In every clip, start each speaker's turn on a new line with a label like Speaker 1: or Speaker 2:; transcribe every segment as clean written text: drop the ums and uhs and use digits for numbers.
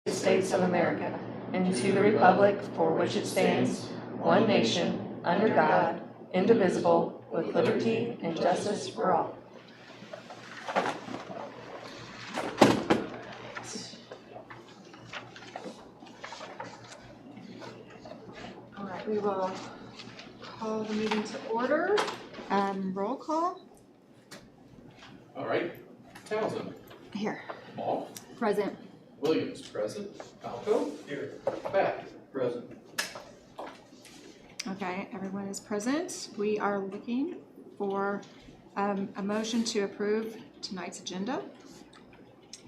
Speaker 1: States of America, and to the republic for which it stands, one nation, under God, indivisible, with liberty and justice for all. All right, we will call the meeting to order. Roll call.
Speaker 2: All right, Townsend.
Speaker 1: Here.
Speaker 2: Ball.
Speaker 3: Present.
Speaker 2: Williams, present. Falco. Here. Beck. Present.
Speaker 1: Okay, everyone is present. We are looking for a motion to approve tonight's agenda.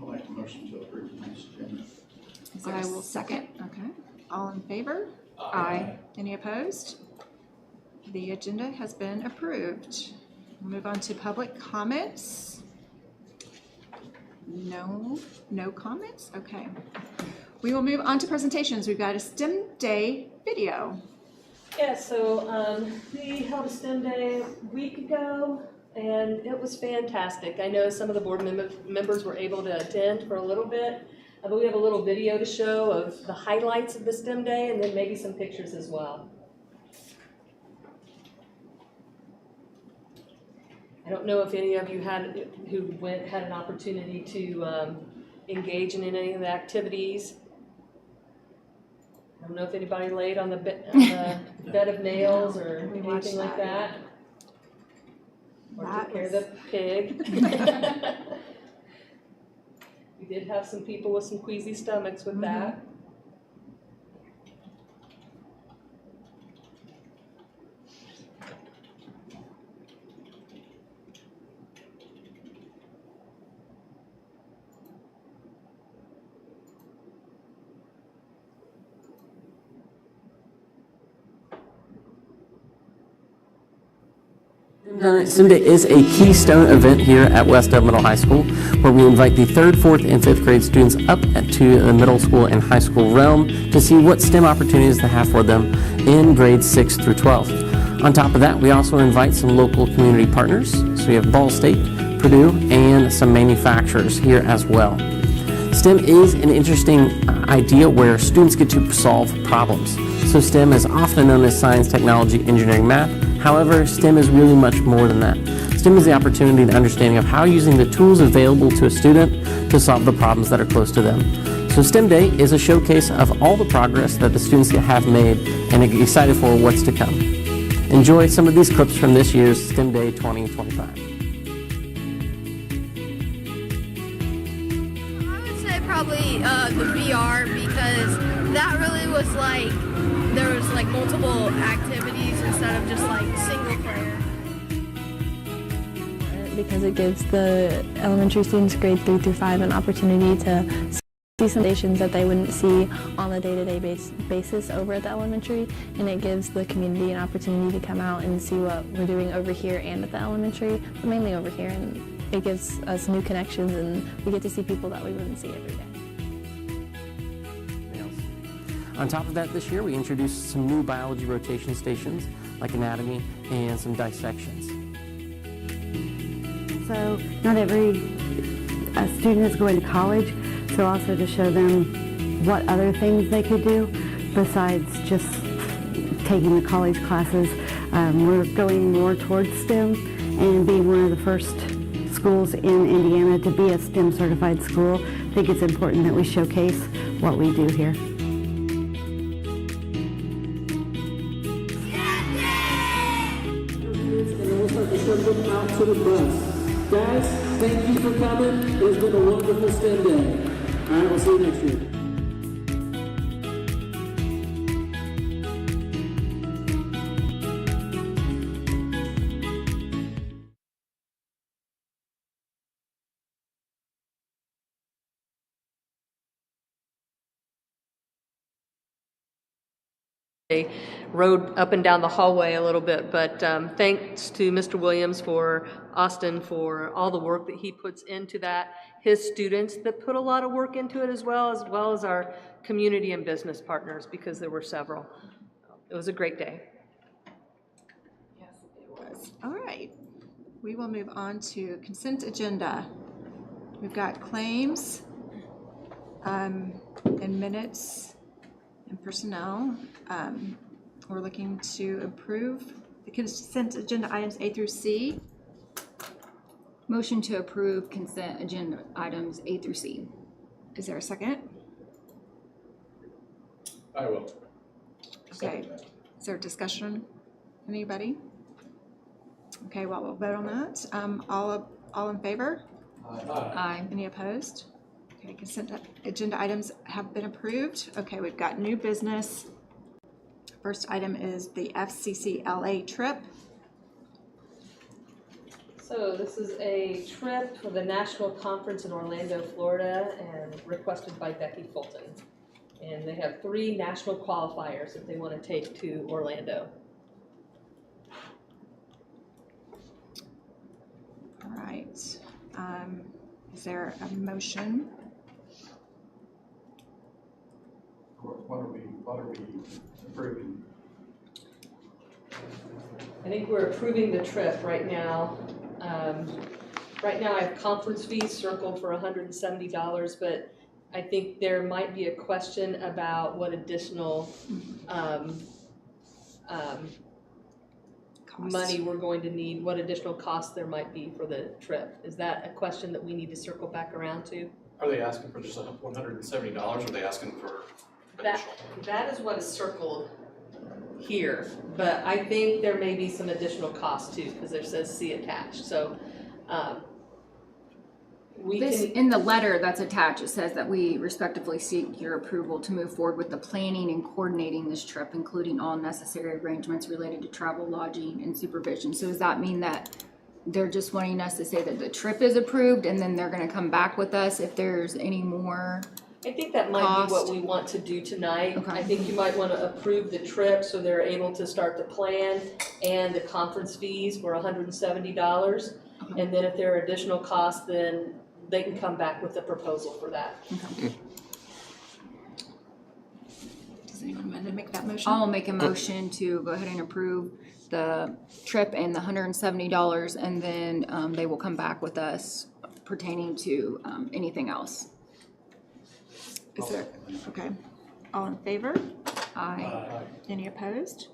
Speaker 4: I'll make a motion to approve tonight's agenda.
Speaker 1: I will second. Okay. All in favor? Aye. Any opposed? The agenda has been approved. We'll move on to public comments. No comments? Okay. We will move on to presentations. We've got a STEM Day video.
Speaker 5: Yeah, so we held a STEM Day a week ago, and it was fantastic. I know some of the board members were able to attend for a little bit, but we have a little video to show of the highlights of the STEM Day, and then maybe some pictures as well. I don't know if any of you had an opportunity to engage in any of the activities. I don't know if anybody laid on the bed of nails or anything like that. Or took care of the pig. We did have some people with some queasy stomachs with that.
Speaker 6: STEM Day is a keystone event here at Wes-Del Middle High School, where we invite the 3rd, 4th, and 5th grade students up to the middle school and high school realm to see what STEM opportunities they have for them in grades 6 through 12. On top of that, we also invite some local community partners. So we have Ball State, Purdue, and some manufacturers here as well. STEM is an interesting idea where students get to solve problems. So STEM is often known as science, technology, engineering, math. However, STEM is really much more than that. STEM is the opportunity, the understanding of how using the tools available to a student to solve the problems that are close to them. So STEM Day is a showcase of all the progress that the students have made and are excited for what's to come. Enjoy some of these clips from this year's STEM Day 2025.
Speaker 3: I would say probably the VR, because that really was like, there was like multiple activities instead of just like single player.
Speaker 7: Because it gives the elementary students grade 3 through 5 an opportunity to see some stations that they wouldn't see on a day-to-day basis over at the elementary, and it gives the community an opportunity to come out and see what we're doing over here and at the elementary, but mainly over here, and it gives us new connections, and we get to see people that we wouldn't see every day.
Speaker 6: On top of that, this year we introduced some new biology rotation stations like anatomy and some dissections.
Speaker 8: So not every student is going to college, so also to show them what other things they could do besides just taking the college classes. We're going more towards STEM and being one of the first schools in Indiana to be a STEM certified school. I think it's important that we showcase what we do here.
Speaker 6: Out to the bus. Guys, thank you for coming. It's been a wonderful STEM Day. All right, we'll see you next year.
Speaker 5: They rode up and down the hallway a little bit, but thanks to Mr. Williams for Austin for all the work that he puts into that, his students that put a lot of work into it as well as our community and business partners, because there were several. It was a great day.
Speaker 1: Yes, it was. All right. We will move on to consent agenda. We've got claims. In minutes and personnel, we're looking to approve the consent agenda items A through C.
Speaker 9: Motion to approve consent agenda items A through C.
Speaker 1: Is there a second?
Speaker 2: I will.
Speaker 1: Okay. Is there discussion? Anybody? Okay, well, we'll vote on that. All in favor?
Speaker 9: Aye.
Speaker 1: Any opposed? Okay, consent agenda items have been approved. Okay, we've got new business. First item is the FCCLA trip.
Speaker 5: So this is a trip for the national conference in Orlando, Florida, and requested by Becky Fulton. And they have 3 national qualifiers that they want to take to Orlando.
Speaker 1: All right. Is there a motion?
Speaker 4: What are we approving?
Speaker 5: I think we're approving the trip right now. Right now I have conference fees circled for $170, but I think there might be a question about what additional
Speaker 1: Cost.
Speaker 5: money we're going to need, what additional costs there might be for the trip. Is that a question that we need to circle back around to?
Speaker 2: Are they asking for just $170, or are they asking for
Speaker 5: That,
Speaker 2: additional?
Speaker 5: that is what is circled here, but I think there may be some additional cost too, because there says see attached, so, we
Speaker 9: This,
Speaker 5: can,
Speaker 9: in the letter that's attached, it says that we respectively seek your approval to move forward with the planning and coordinating this trip, including all necessary arrangements related to travel, lodging, and supervision. So does that mean that they're just wanting us to say that the trip is approved and then they're gonna come back with us if there's any more?
Speaker 5: I think that might be what
Speaker 9: Cost.
Speaker 5: we want to do tonight.
Speaker 9: Okay.
Speaker 5: I think you might want to approve the trip so they're able to start the plan and the conference fees for $170.
Speaker 9: Okay.
Speaker 5: And then if there are additional costs, then they can come back with a proposal for that.
Speaker 1: Does anyone want to make that motion?
Speaker 9: I'll make a motion to go ahead and approve the trip and the $170, and then they will come back with us pertaining to anything else.
Speaker 1: Is there, okay. All in favor?
Speaker 9: Aye.
Speaker 1: Any opposed?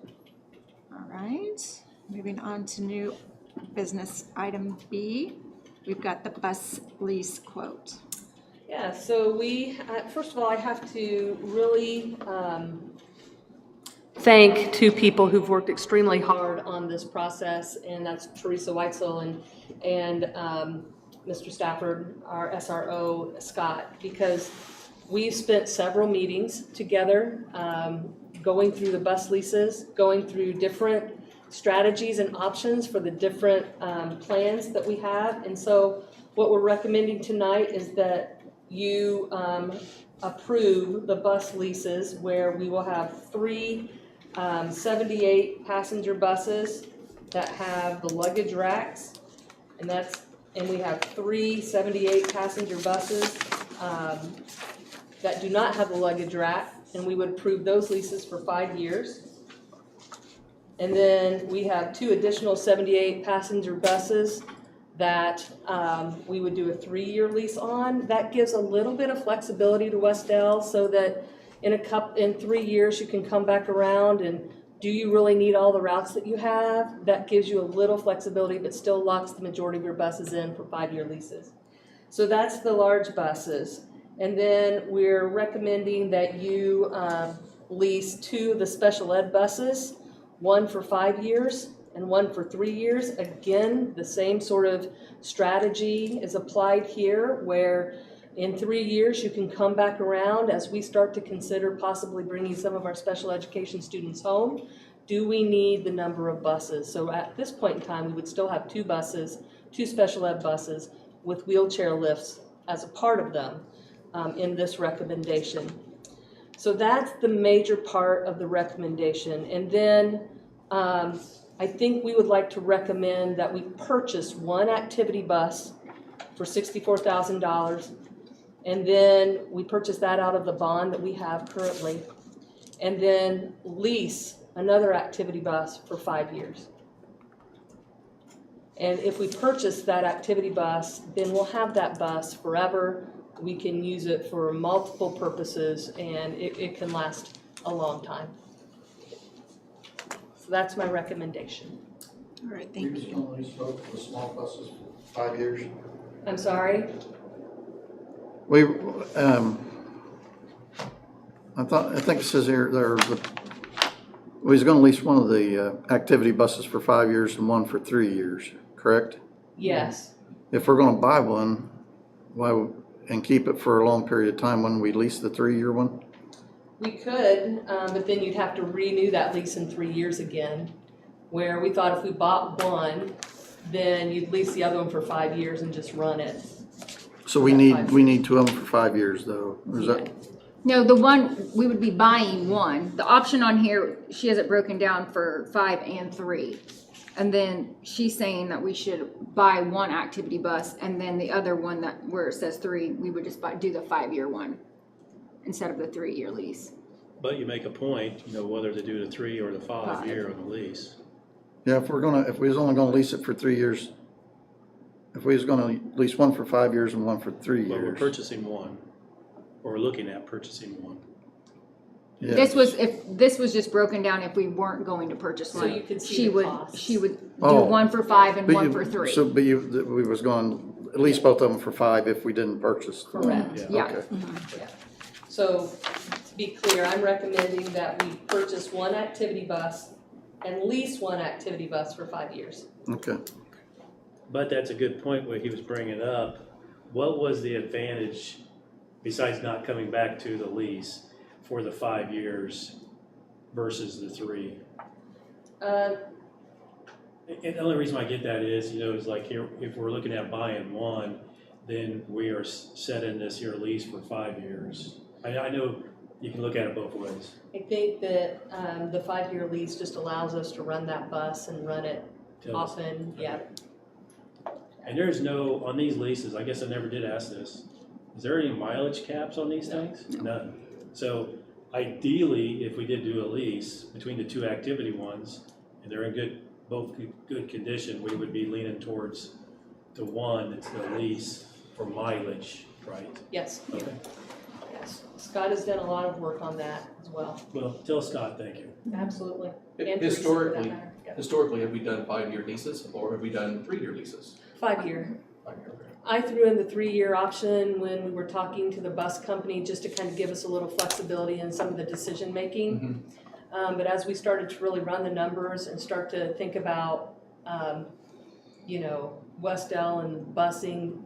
Speaker 1: All right, moving on to new business item B. We've got the bus lease quote.
Speaker 5: Yeah, so we, first of all, I have to really thank 2 people who've worked extremely hard on this process, and that's Teresa Weitzel and Mr. Stafford, our SRO, Scott, because we've spent several meetings together, going through the bus leases, going through different strategies and options for the different plans that we have. And so what we're recommending tonight is that you approve the bus leases where we will have 3 78 passenger buses that have the luggage racks, and we have 3 78 passenger buses that do not have the luggage rack, and we would approve those leases for 5 years. And then we have 2 additional 78 passenger buses that we would do a 3-year lease on. That gives a little bit of flexibility to Wes-Del so that in 3 years you can come back around and do you really need all the routes that you have? That gives you a little flexibility, but still locks the majority of your buses in for 5-year leases. So that's the large buses. And then we're recommending that you lease 2 of the special ed buses, 1 for 5 years and 1 for 3 years. Again, the same sort of strategy is applied here, where in 3 years you can come back around as we start to consider possibly bringing some of our special education students home. Do we need the number of buses? So at this point in time, we would still have 2 buses, 2 special ed buses with wheelchair lifts as a part of them in this recommendation. So that's the major part of the recommendation. And then I think we would like to recommend that we purchase 1 activity bus for $64,000. And then we purchase that out of the bond that we have currently. And then lease another activity bus for 5 years. And if we purchase that activity bus, then we'll have that bus forever. we can use it for multiple purposes, and it can last a long time. So that's my recommendation.
Speaker 1: All right,
Speaker 4: We
Speaker 1: thank
Speaker 4: just
Speaker 1: you.
Speaker 4: only spoke the small buses for 5 years.
Speaker 5: I'm sorry?
Speaker 4: We, I think it says here, we was gonna lease one of the activity buses for 5 years and one for 3 years, correct?
Speaker 5: Yes.
Speaker 4: If we're gonna buy one, and keep it for a long period of time, when we lease the 3-year one?
Speaker 5: We could, but then you'd have to renew that lease in 3 years again, where we thought if we bought one, then you'd lease the other one for 5 years and just run it.
Speaker 4: So we need 2 of them for 5 years though, or is that?
Speaker 9: No, the one, we would be buying one. The option on here, she has it broken down for 5 and 3. And then she's saying that we should buy one activity bus, and then the other one that, where it says 3, we would just do the 5-year one instead of the 3-year lease.
Speaker 10: But you make a point, you know, whether to do the 3 or the 5 year of the lease.
Speaker 4: Yeah, if we was only gonna lease it for 3 years, if we was gonna lease one for 5 years and one for 3
Speaker 10: But we're
Speaker 4: years.
Speaker 10: purchasing one, or we're looking at purchasing one.
Speaker 4: Yeah.
Speaker 9: If this was just broken down, if we weren't going to purchase
Speaker 5: So
Speaker 9: one,
Speaker 5: you could see
Speaker 9: she
Speaker 5: the
Speaker 9: would
Speaker 5: costs.
Speaker 9: do
Speaker 4: Oh.
Speaker 9: one for 5 and
Speaker 4: But
Speaker 9: one
Speaker 4: you-
Speaker 9: for 3.
Speaker 4: So, but we was going, at least both of them for 5 if we didn't purchase. the one.
Speaker 5: Correct.
Speaker 9: Yeah.
Speaker 4: Okay.
Speaker 5: So, to be clear, I'm recommending that we purchase one activity bus and lease one activity bus for 5 years.
Speaker 4: Okay.
Speaker 10: But that's a good point what he was bringing up. What was the advantage, besides not coming back to the lease, for the 5 years versus the 3? And the only reason I get that is, you know, is like here, if we're looking at buying one, then we are set in this here lease for 5 years. I know you can look at it both ways.
Speaker 5: I think that the 5-year lease just allows us to run that bus and run it often, yeah.
Speaker 10: And there's no, on these leases, I guess I never did ask this, is there any mileage caps on these things? None. So ideally, if we did do a lease between the 2 activity ones, and they're in both good condition, we would be leaning towards the one that's the lease for mileage, right?
Speaker 5: Yes,
Speaker 10: Okay.
Speaker 5: yes. Scott has done a lot of work on that as well.
Speaker 10: Well, tell Scott, thank you.
Speaker 5: Absolutely. And Teresa, for that matter. Yeah.
Speaker 2: Historically, have we done 5-year leases or have we done 3-year leases?
Speaker 5: 5-year.
Speaker 2: 5-year, okay.
Speaker 5: I threw in the 3-year option when we were talking to the bus company, just to kind of give us a little flexibility in some of the decision making. But as we started to really run the numbers and start to think about, you know, Wes-Del and busing,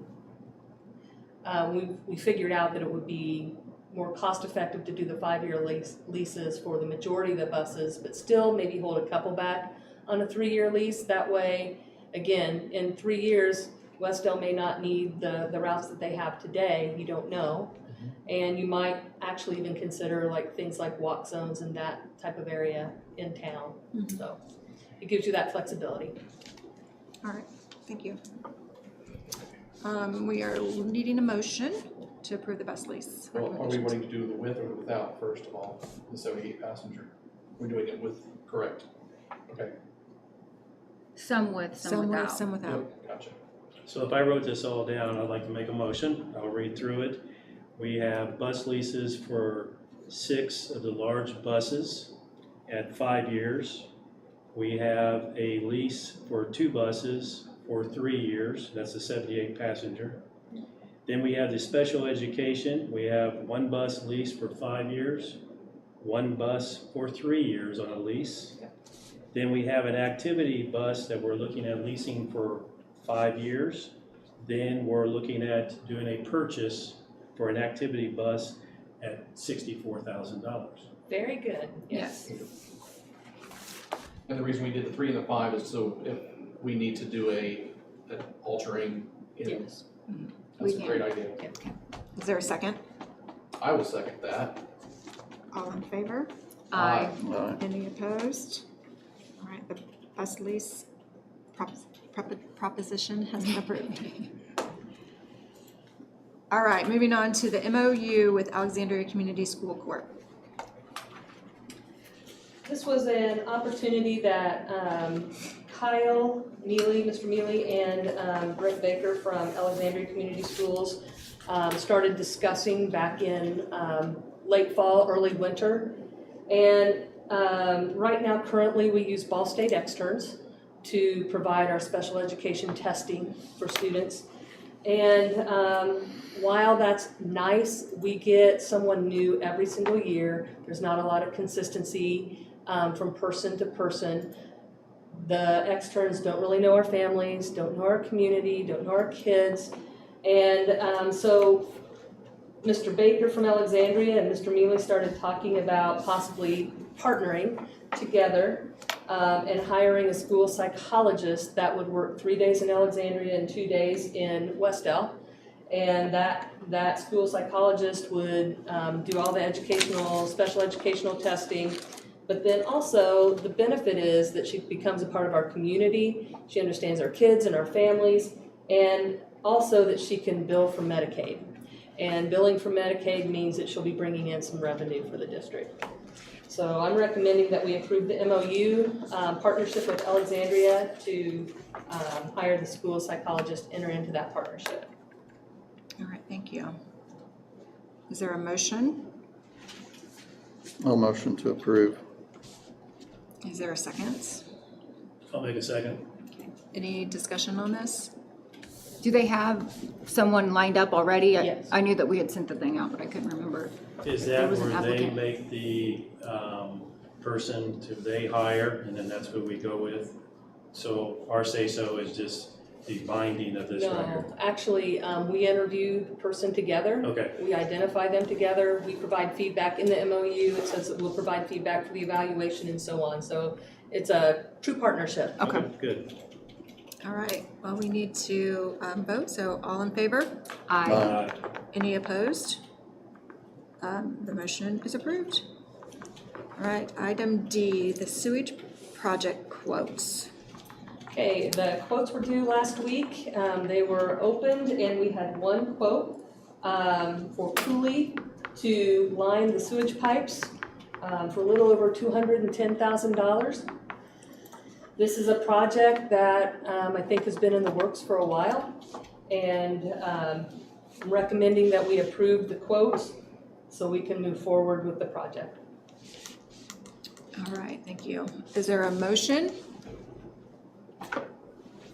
Speaker 5: we figured out that it would be more cost effective to do the 5-year leases for the majority of the buses, but still maybe hold a couple back on a 3-year lease. That way, again, in 3 years, Wes-Del may not need the routes that they have today, you don't know. And you might actually even consider like things like walk zones and that type of area in town. So it gives you that flexibility.
Speaker 1: All right, thank you. We are needing a motion to approve the bus lease.
Speaker 2: Well, are we
Speaker 1: recommendations.
Speaker 2: wanting to do the with or the without, first of all, the 78 passenger? We're doing it with, correct? Okay,
Speaker 9: Some with, some
Speaker 1: Some with,
Speaker 9: without.
Speaker 1: some without.
Speaker 2: gotcha.
Speaker 10: So if I wrote this all down, I'd like to make a motion. I'll read through it. We have bus leases for 6 of the large buses at 5 years. We have a lease for 2 buses for 3 years. That's a 78 passenger. Then we have the special education. We have 1 bus lease for 5 years, 1 bus for 3 years on a lease. Then we have an activity bus that we're looking at leasing for 5 years. Then we're looking at doing a purchase for an activity bus at $64,000.
Speaker 5: Very good, yes.
Speaker 2: And the reason we did the 3 and the 5 is so if we need to do an altering in,
Speaker 5: Yes.
Speaker 2: that's
Speaker 9: We
Speaker 2: a great idea.
Speaker 1: Is there a second?
Speaker 2: I will second that.
Speaker 1: All in favor?
Speaker 9: Aye.
Speaker 1: Any opposed? All right, the bus lease proposition has been approved. All right, moving on to the MOU with Alexandria Community School Corp.
Speaker 5: This was an opportunity that Kyle Mealy, Mr. Mealy, and Brent Baker from Alexandria Community Schools started discussing back in late fall, early winter. And right now, currently, we use Ball State externs to provide our special education testing for students. And while that's nice, we get someone new every single year. There's not a lot of consistency from person to person. The externs don't really know our families, don't know our community, don't know our kids. And so Mr. Baker from Alexandria and Mr. Mealy started talking about possibly partnering together and hiring a school psychologist that would work 3 days in Alexandria and 2 days in Wes-Del. And that school psychologist would do all the special educational testing. But then also the benefit is that she becomes a part of our community. She understands our kids and our families, and also that she can bill for Medicaid. And billing for Medicaid means that she'll be bringing in some revenue for the district. So I'm recommending that we approve the MOU partnership with Alexandria to hire the school psychologist, enter into that partnership.
Speaker 1: All right, thank you. Is there a motion?
Speaker 4: I'll motion to approve.
Speaker 1: Is there a second?
Speaker 10: I'll make a second.
Speaker 1: Any discussion on this?
Speaker 9: Do they have someone lined up already?
Speaker 5: Yes.
Speaker 9: I knew that we had sent the thing out, but I couldn't remember.
Speaker 10: Is
Speaker 9: There
Speaker 10: that
Speaker 9: was an
Speaker 10: where they
Speaker 9: applicant.
Speaker 10: make the person to they hire, and then that's who we go with? So our say-so is just the binding of this record?
Speaker 5: No, actually, we interview the person together.
Speaker 10: Okay.
Speaker 5: We identify them together. We provide feedback in the MOU. It says that we'll provide feedback for the evaluation and so on. So it's a true partnership.
Speaker 1: Okay.
Speaker 10: Good.
Speaker 1: All right, well, we need to vote, so all in favor?
Speaker 9: Aye.
Speaker 1: Any opposed? The motion is approved. All right, item D, the sewage project quotes.
Speaker 5: Okay, the quotes were due last week. They were opened and we had one quote for Cooley to line the sewage pipes for a little over $210,000. This is a project that I think has been in the works for a while, and I'm recommending that we approve the quote so we can move forward with the project.
Speaker 1: All right, thank you. Is there a motion?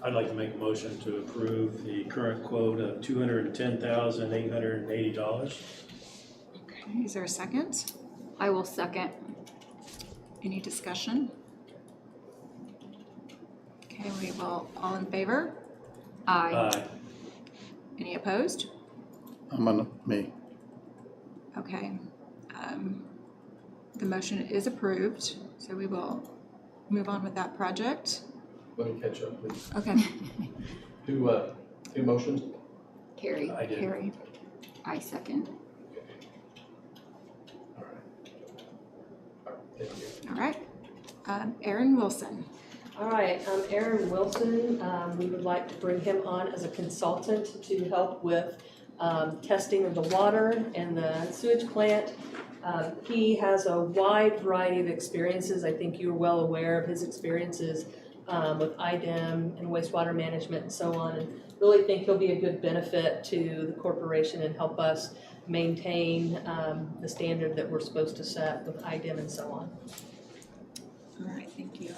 Speaker 10: I'd like to make a motion to approve the current quote of $210,880.
Speaker 1: Okay, is there a second?
Speaker 9: I will second.
Speaker 1: Any discussion? Okay, we will, all in favor?
Speaker 9: Aye.
Speaker 1: Any opposed?
Speaker 4: I'm on me.
Speaker 1: Okay. The motion is approved, so we will move on with that project.
Speaker 2: Let me catch up, please.
Speaker 1: Okay,
Speaker 2: Who motions?
Speaker 9: Carrie.
Speaker 10: I did.
Speaker 1: Carrie.
Speaker 9: I second.
Speaker 2: All right. All right, thank you.
Speaker 1: All right. Aaron Wilson.
Speaker 5: All right, Aaron Wilson, we would like to bring him on as a consultant to help with testing of the water and the sewage plant. He has a wide variety of experiences. I think you're well aware of his experiences with IDEM and wastewater management and so on, and really think he'll be a good benefit to the corporation and help us maintain the standard that we're supposed to set with IDEM and so on.
Speaker 1: All right, thank you.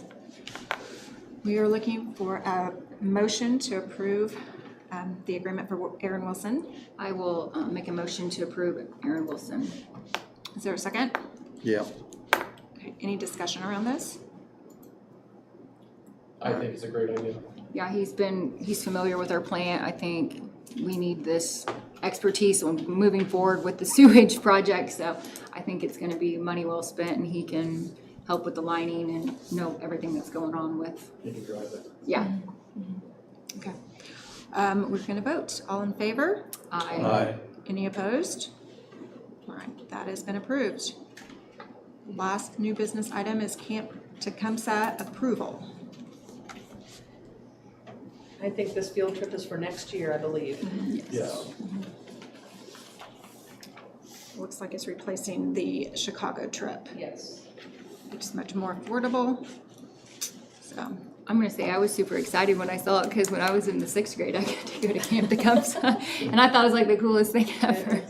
Speaker 1: We are looking for a motion to approve the agreement for Aaron Wilson.
Speaker 9: I will make a motion to approve Aaron Wilson.
Speaker 1: Is there a second?
Speaker 4: Yeah.
Speaker 1: Okay, any discussion around this?
Speaker 2: I think it's a great idea.
Speaker 9: Yeah, he's familiar with our plant. I think we need this expertise on moving forward with the sewage project. So I think it's going to be money well spent, and he can help with the lining and know everything that's going on with.
Speaker 2: You can drive that.
Speaker 9: Yeah.
Speaker 1: Okay. We're going to vote. All in favor?
Speaker 9: Aye.
Speaker 1: Any opposed? All right, that has been approved. Last new business item is Camp Tecumseh approval.
Speaker 5: I think this field trip is for next year, I believe.
Speaker 2: Yes.
Speaker 1: Looks like it's replacing the Chicago trip,
Speaker 5: Yes.
Speaker 1: which is much more affordable. So,
Speaker 9: I'm gonna say I was super excited when I saw it, because when I was in the 6th grade, I got to go to Camp Tecumseh, and I thought it was like the coolest thing ever.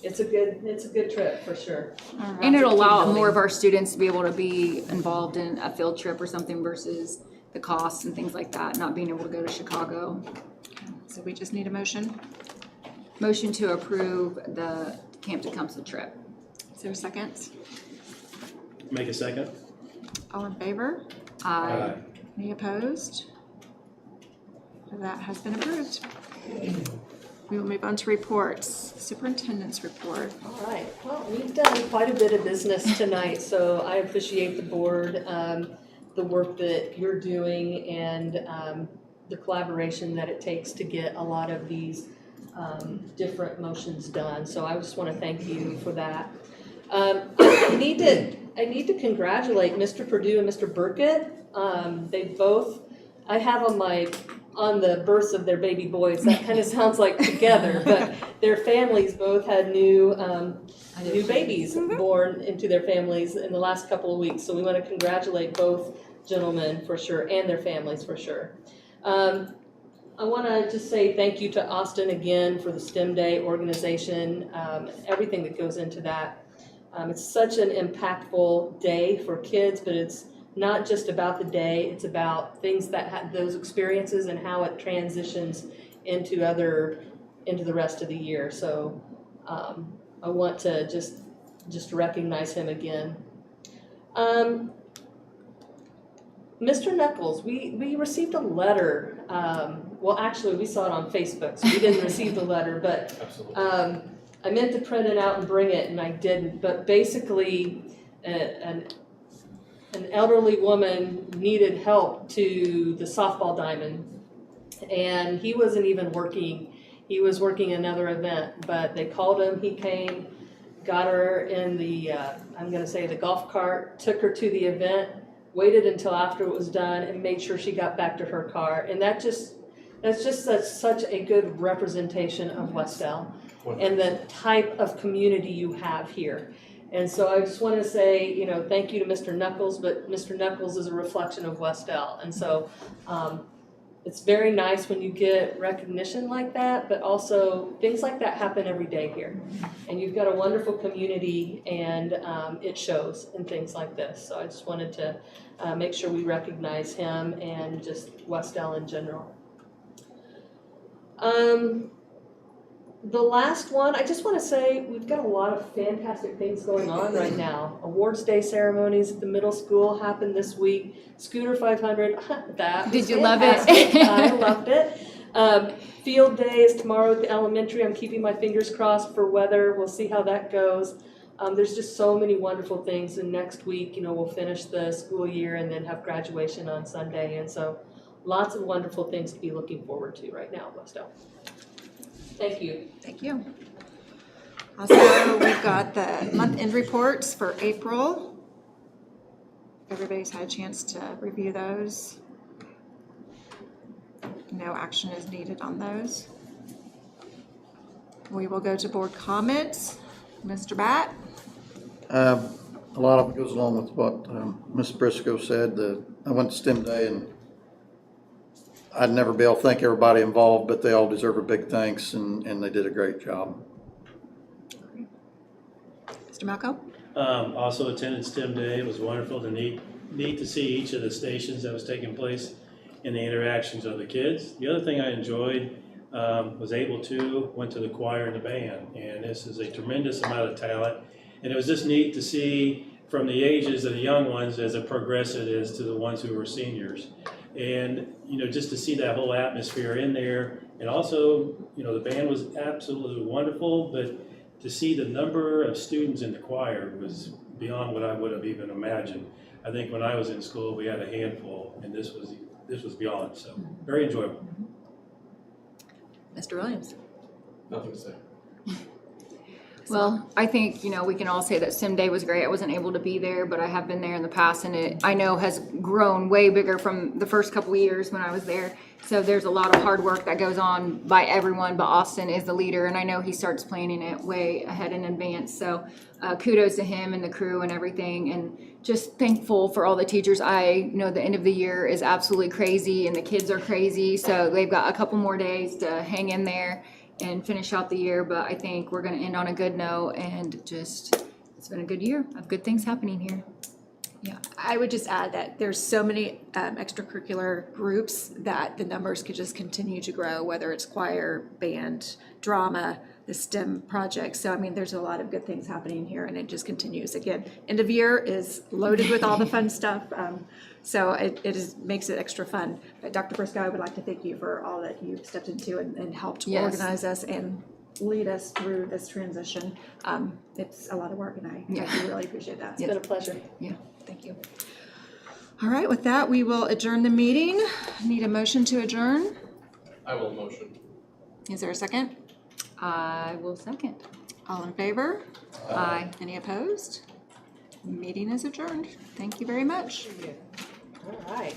Speaker 5: It's a good trip for sure.
Speaker 9: And it'll allow more of our students to be able to be involved in a field trip or something versus the costs and things like that, not being able to go to Chicago.
Speaker 1: so we just need a motion.
Speaker 9: Motion to approve the Camp Tecumseh trip.
Speaker 1: Is there a second?
Speaker 10: Make a second.
Speaker 1: All in favor?
Speaker 9: Aye.
Speaker 1: Any opposed? That has been approved. We will move on to reports. Superintendent's report.
Speaker 5: All right, well, we've done quite a bit of business tonight, so I appreciate the board, the work that you're doing and the collaboration that it takes to get a lot of these different motions done. So I just want to thank you for that. I need to congratulate Mr. Perdue and Mr. Burkett. They both, I have on the births of their baby boys, that kind of sounds like together, but their families both had new babies born into their families in the last couple of weeks. So we want to congratulate both gentlemen for sure, and their families for sure. I want to just say thank you to Austin again for the STEM Day organization, everything that goes into that. It's such an impactful day for kids, but it's not just about the day, it's about things that had those experiences and how it transitions into the rest of the year. So I want to just recognize him again. Mr. Knuckles, we received a letter. Well, actually, we saw it on Facebook, so we didn't receive the letter, but
Speaker 2: Absolutely.
Speaker 5: I meant to print it out and bring it, and I didn't. But basically, an elderly woman needed help to the softball diamond, and he wasn't even working. He was working another event, but they called him. He came, got her in the, I'm going to say the golf cart, took her to the event, waited until after it was done, and made sure she got back to her car. And that's just such a good representation of Wes-Del and the type of community you have here. And so I just want to say, thank you to Mr. Knuckles, but Mr. Knuckles is a reflection of Wes-Del. And so it's very nice when you get recognition like that, but also things like that happen every day here. And you've got a wonderful community, and it shows in things like this. So I just wanted to make sure we recognize him and just Wes-Del in general. The last one, I just want to say we've got a lot of fantastic things going on right now. Awards Day ceremonies at the middle school happened this week. Scooter 500, that was
Speaker 9: Did you love
Speaker 5: fantastic.
Speaker 9: it?
Speaker 5: I loved it. Field Day is tomorrow at the elementary. I'm keeping my fingers crossed for weather. We'll see how that goes. There's just so many wonderful things. And next week, we'll finish the school year and then have graduation on Sunday. And so lots of wonderful things to be looking forward to right now, Wes-Del. Thank you.
Speaker 1: Thank you. Also, we've got the month-end reports for April. Everybody's had a chance to review those. No action is needed on those. We will go to board comments. Mr. Batt?
Speaker 4: A lot of it goes along with what Ms. Briscoe said. I went to STEM Day, and I'd never be able to thank everybody involved, but they all deserve a big thanks, and they did a great job.
Speaker 1: Mr. Malco?
Speaker 10: Also attended STEM Day. It was wonderful to neat to see each of the stations that was taking place and the interactions of the kids. The other thing I enjoyed went to the choir and the band, and this is a tremendous amount of talent. And it was just neat to see from the ages of the young ones as it progressed it is to the ones who were seniors. And, just to see that whole atmosphere in there. And also, the band was absolutely wonderful, but to see the number of students in the choir was beyond what I would have even imagined. I think when I was in school, we had a handful, and this was beyond, so very enjoyable.
Speaker 1: Mr. Williams?
Speaker 2: Nothing to say.
Speaker 9: Well, I think, we can all say that Sim Day was great. I wasn't able to be there, but I have been there in the past, and it, I know, has grown way bigger from the first couple of years when I was there. So there's a lot of hard work that goes on by everyone, but Austin is the leader, and I know he starts planning it way ahead in advance. So kudos to him and the crew and everything, and just thankful for all the teachers. I know the end of the year is absolutely crazy, and the kids are crazy, so they've got a couple more days to hang in there and finish out the year, but I think we're going to end on a good note, and just, it's been a good year of good things happening here.
Speaker 1: Yeah, I would just add that there's so many extracurricular groups that the numbers could just continue to grow, whether it's choir, band, drama, the STEM projects. So, I mean, there's a lot of good things happening here, and it just continues. Again, end of year is loaded with all the fun stuff, so it makes it extra fun. But Dr. Briscoe, I would like to thank you for all that you've stepped into and helped
Speaker 9: Yes.
Speaker 1: organize us and lead us through this transition. It's a lot of work, and I do really appreciate that.
Speaker 9: It's been
Speaker 5: a pleasure.
Speaker 9: Yeah.
Speaker 1: Thank you. All right, with that, we will adjourn the meeting. Need a motion to adjourn.
Speaker 2: I will motion.
Speaker 1: Is there a second?
Speaker 9: I will second.
Speaker 1: All in favor?
Speaker 9: Aye.
Speaker 1: Any opposed? Meeting is adjourned. Thank you very much.
Speaker 5: All right.